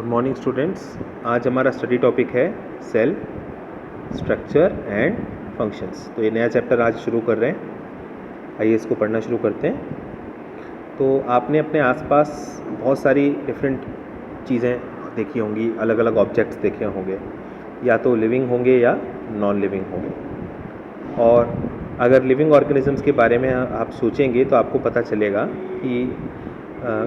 Good morning students. आज हमारा study topic है सेल स्ट्रक्चर एंड फंक्शंस। तो ये नया चैप्टर आज शुरू कर रहे हैं। आइए इसको पढ़ना शुरू करते हैं। तो आपने अपने आसपास बहुत सारी डिफरेंट चीज़ें देखी होंगी, अलग अलग ऑब्जेक्ट्स देखे होंगे, या तो लिविंग होंगे या नॉन लिविंग होंगे। और अगर लिविंग ऑर्गेनिजम्स के बारे में आप सोचेंगे तो आपको पता चलेगा कि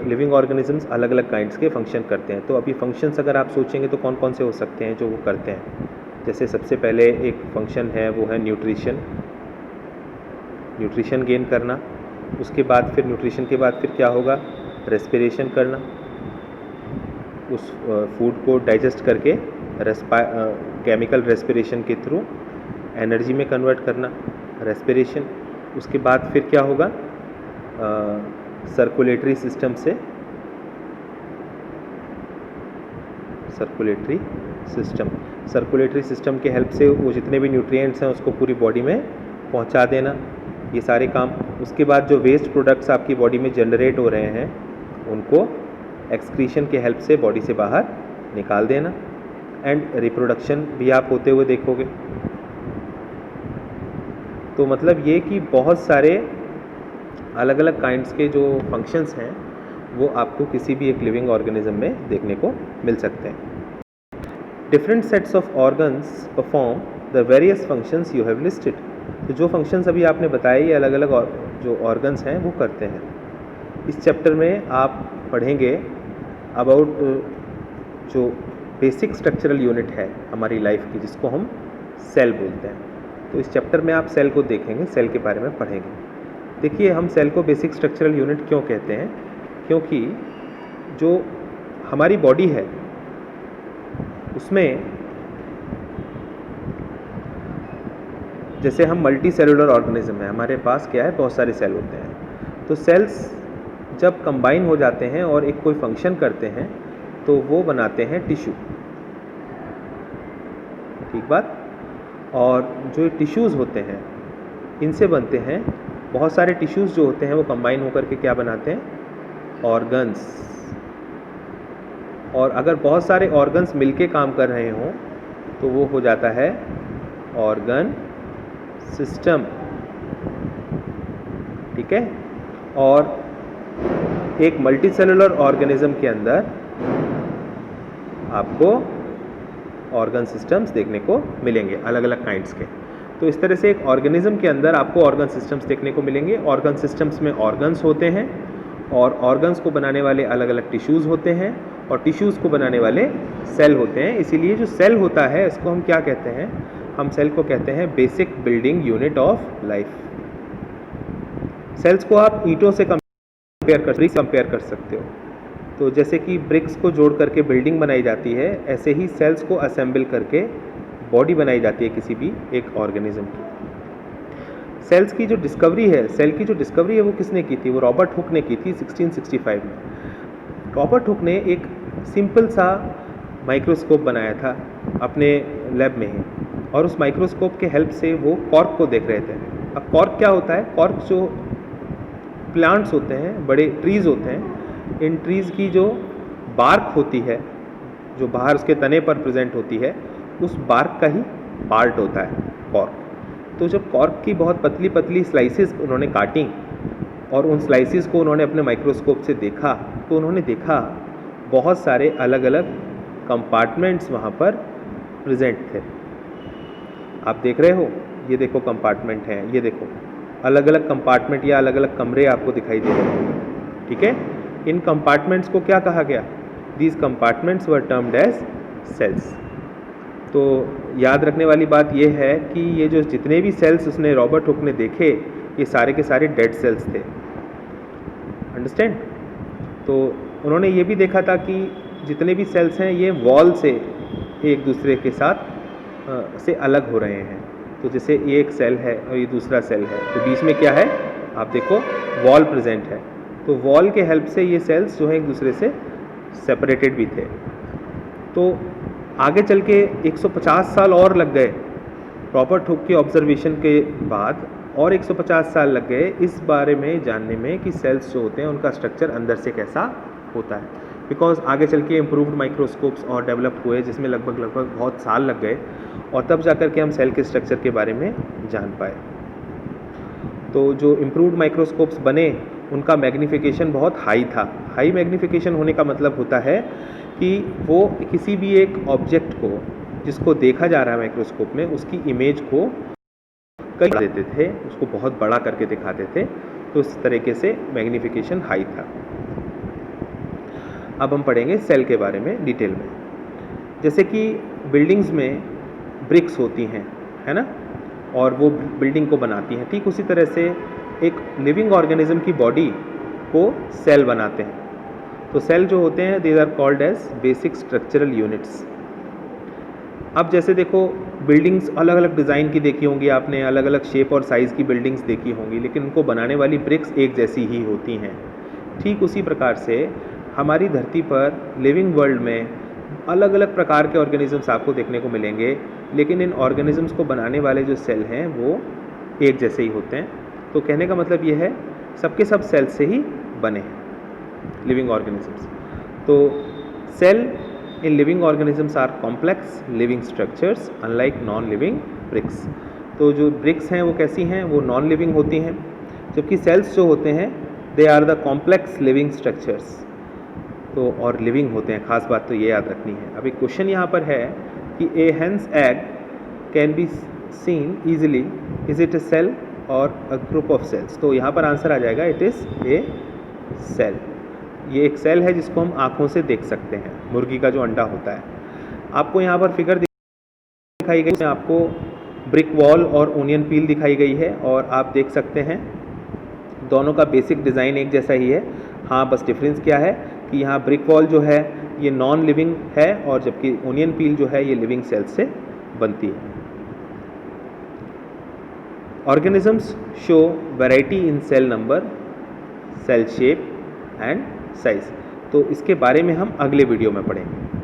लिविंग ऑर्गेनिजम्स अलग अलग काइंड्स के फंक्शन करते हैं। तो अभी फंक्शंस अगर आप सोचेंगे तो कौन कौन से हो सकते हैं जो वो करते हैं। जैसे सबसे पहले एक फंक्शन है वो है न्यूट्रिशन गेन करना। उसके बाद फिर न्यूट्रिशन के बाद फिर क्या होगा, रेस्पिरेशन करना, उस फूड को डाइजेस्ट करके केमिकल रेस्पिरेशन के थ्रू एनर्जी में कन्वर्ट करना, रेस्पिरेशन। उसके बाद फिर क्या होगा, सर्कुलेटरी सिस्टम के हेल्प से वो जितने भी न्यूट्रिएंट्स हैं उसको पूरी बॉडी में पहुंचा देना, ये सारे काम। उसके बाद जो वेस्ट प्रोडक्ट्स आपकी बॉडी में जनरेट हो रहे हैं उनको एक्सक्रीशन के हेल्प से बॉडी से बाहर निकाल देना। एंड रिप्रोडक्शन भी आप होते हुए देखोगे। तो मतलब ये कि बहुत सारे अलग अलग काइंड्स के जो फंक्शंस हैं वो आपको किसी भी एक लिविंग ऑर्गेनिज्म में देखने को मिल सकते हैं। Different sets of organs perform the various functions you have listed. तो जो फंक्शंस अभी आपने बताए ये अलग अलग जो ऑर्गन्स हैं वो करते हैं। इस चैप्टर में आप पढ़ेंगे अबाउट जो बेसिक स्ट्रक्चरल यूनिट है हमारी लाइफ की, जिसको हम सेल बोलते हैं। तो इस चैप्टर में आप सेल को देखेंगे, सेल के बारे में पढ़ेंगे। देखिए, हम सेल को बेसिक स्ट्रक्चरल यूनिट क्यों कहते हैं, क्योंकि जो हमारी बॉडी है उसमें जैसे हम मल्टी सेलुलर ऑर्गेनिज्म है, हमारे पास क्या है, बहुत सारे सेल होते हैं। तो सेल्स जब कंबाइन हो जाते हैं और एक कोई फंक्शन करते हैं तो वो बनाते हैं टिश्यू, ठीक बात। और जो टिश्यूज़ होते हैं इनसे बनते हैं बहुत सारे टिश्यूज़ जो होते हैं वो कंबाइन होकर के क्या बनाते हैं, ऑर्गन्स। और अगर बहुत सारे ऑर्गन्स मिलके काम कर रहे हों तो वो हो जाता है ऑर्गन सिस्टम, ठीक है। और एक मल्टीसेलुलर ऑर्गेनिज्म के अंदर आपको ऑर्गन सिस्टम्स देखने को मिलेंगे अलग अलग काइंड्स के। तो इस तरह से एक ऑर्गेनिज्म के अंदर आपको ऑर्गन सिस्टम्स देखने को मिलेंगे। ऑर्गन सिस्टम्स में ऑर्गन्स होते हैं और ऑर्गन्स को बनाने वाले अलग अलग टिश्यूज़ होते हैं और टिश्यूज़ को बनाने वाले सेल होते हैं। इसीलिए जो सेल होता है इसको हम क्या कहते हैं, हम सेल को कहते हैं basic building unit of life. Cells को आप ईंटों से कंपेयर कर सकते हो। तो जैसे कि ब्रिक्स को जोड़ करके बिल्डिंग बनाई जाती है, ऐसे ही सेल्स को असेंबल करके बॉडी बनाई जाती है किसी भी एक ऑर्गेनिज्म की। सेल्स की जो डिस्कवरी है, सेल की जो डिस्कवरी है वो किसने की थी, वो रॉबर्ट हुक ने की थी 1665 में। रॉबर्ट हुक ने एक सिंपल सा माइक्रोस्कोप बनाया था अपने लैब में ही, और उस माइक्रोस्कोप के हेल्प से वो कॉर्क को देख रहे थे। अब कॉर्क क्या होता है, कॉर्क जो प्लांट्स होते हैं, बड़े ट्रीज़ होते हैं, इन ट्रीज़ की जो बार्क होती है, जो बाहर उसके तने पर प्रेजेंट होती है, उस बार्क का ही पार्ट होता है कॉर्क। तो जब कॉर्क की बहुत पतली पतली स्लाइसेस उन्होंने काटी और उन स्लाइसेस को उन्होंने अपने माइक्रोस्कोप से देखा तो उन्होंने देखा बहुत सारे अलग अलग कंपार्टमेंट्स वहाँ पर प्रेजेंट थे। आप देख रहे हो, ये देखो कंपार्टमेंट हैं, ये देखो अलग अलग कंपार्टमेंट या अलग अलग कमरे आपको दिखाई दे रहे होंगे, ठीक है। इन कंपार्टमेंट्स को क्या कहा गया, these compartments were termed as cells. तो याद रखने वाली बात यह है कि ये जो जितने भी सेल्स उसने रॉबर्ट हुक ने देखे ये सारे के सारे डेड सेल्स थे, अंडरस्टैंड। तो उन्होंने ये भी देखा था कि जितने भी सेल्स हैं ये वॉल से एक दूसरे के साथ से अलग हो रहे हैं। तो जैसे ये एक सेल है और ये दूसरा सेल है, तो बीच में क्या है, आप देखो वॉल प्रेजेंट है। तो वॉल के हेल्प से ये सेल्स जो है एक दूसरे से सेपरेटेड भी थे। तो आगे चल के 150 साल और लग गए रॉबर्ट हुक के ऑब्जर्वेशन के बाद, और 150 साल लग गए इस बारे में जानने में कि सेल्स जो होते हैं उनका स्ट्रक्चर अंदर से कैसा होता है। बिकॉज आगे चल के इम्प्रूव्ड माइक्रोस्कोप्स और डेवलप हुए जिसमें लगभग बहुत साल लग गए और तब जा कर के हम सेल के स्ट्रक्चर के बारे में जान पाए। तो जो इम्प्रूव्ड माइक्रोस्कोप्स बने उनका मैग्नीफिकेशन बहुत हाई था। हाई मैग्नीफिकेशन होने का मतलब होता है कि वो किसी भी एक ऑब्जेक्ट को जिसको देखा जा रहा है माइक्रोस्कोप में उसकी इमेज को कई देते थे, उसको बहुत बड़ा करके दिखाते थे, तो इस तरीके से मैग्नीफिकेशन हाई था। अब हम पढ़ेंगे सेल के बारे में डिटेल में। जैसे कि बिल्डिंग्स में ब्रिक्स होती हैं, है ना, और वो बिल्डिंग को बनाती हैं, ठीक उसी तरह से एक लिविंग ऑर्गेनिज्म की बॉडी को सेल बनाते हैं। तो सेल जो होते हैं they are called as basic structural units. अब जैसे देखो बिल्डिंग्स अलग अलग डिज़ाइन की देखी होंगी आपने, अलग अलग शेप और साइज़ की बिल्डिंग्स देखी होंगी, लेकिन उनको बनाने वाली ब्रिक्स एक जैसी ही होती हैं। ठीक उसी प्रकार से हमारी धरती पर लिविंग वर्ल्ड में अलग अलग प्रकार के ऑर्गेनिजम्स आपको देखने को मिलेंगे, लेकिन इन ऑर्गेनिजम्स को बनाने वाले जो सेल हैं वो एक जैसे ही होते हैं। तो कहने का मतलब ये है सबके सब सेल से ही बने हैं लिविंग ऑर्गेनिजम्स। तो cell in living organisms are complex living structures unlike non living bricks. तो जो ब्रिक्स हैं वो कैसी हैं, वो नॉन लिविंग होती हैं, जबकि सेल्स जो होते हैं they are the complex living structures. तो और लिविंग होते हैं, खास बात तो ये याद रखनी है। अब एक क्वेश्चन यहाँ पर है कि a hen's egg can be seen easily, is it a cell or a group of sales. तो यहाँ पर आंसर आ जाएगा इट इज़ ए सेल। ये एक सेल है जिसको हम आँखों से देख सकते हैं, मुर्गी का जो अंडा होता है। आपको यहाँ पर फिगर दिखाई गई है, आपको ब्रिक वॉल और ओनियन पील दिखाई गई है, और आप देख सकते हैं दोनों का बेसिक डिज़ाइन एक जैसा ही है। हाँ, बस डिफरेंस क्या है कि यहाँ ब्रिक वॉल जो है ये नॉन लिविंग है, और जबकि ओनियन पील जो है ये लिविंग सेल से बनती है। Organisms show variety in cell number, cell shape and size. तो इसके बारे में हम अगले वीडियो में पढ़ेंगे।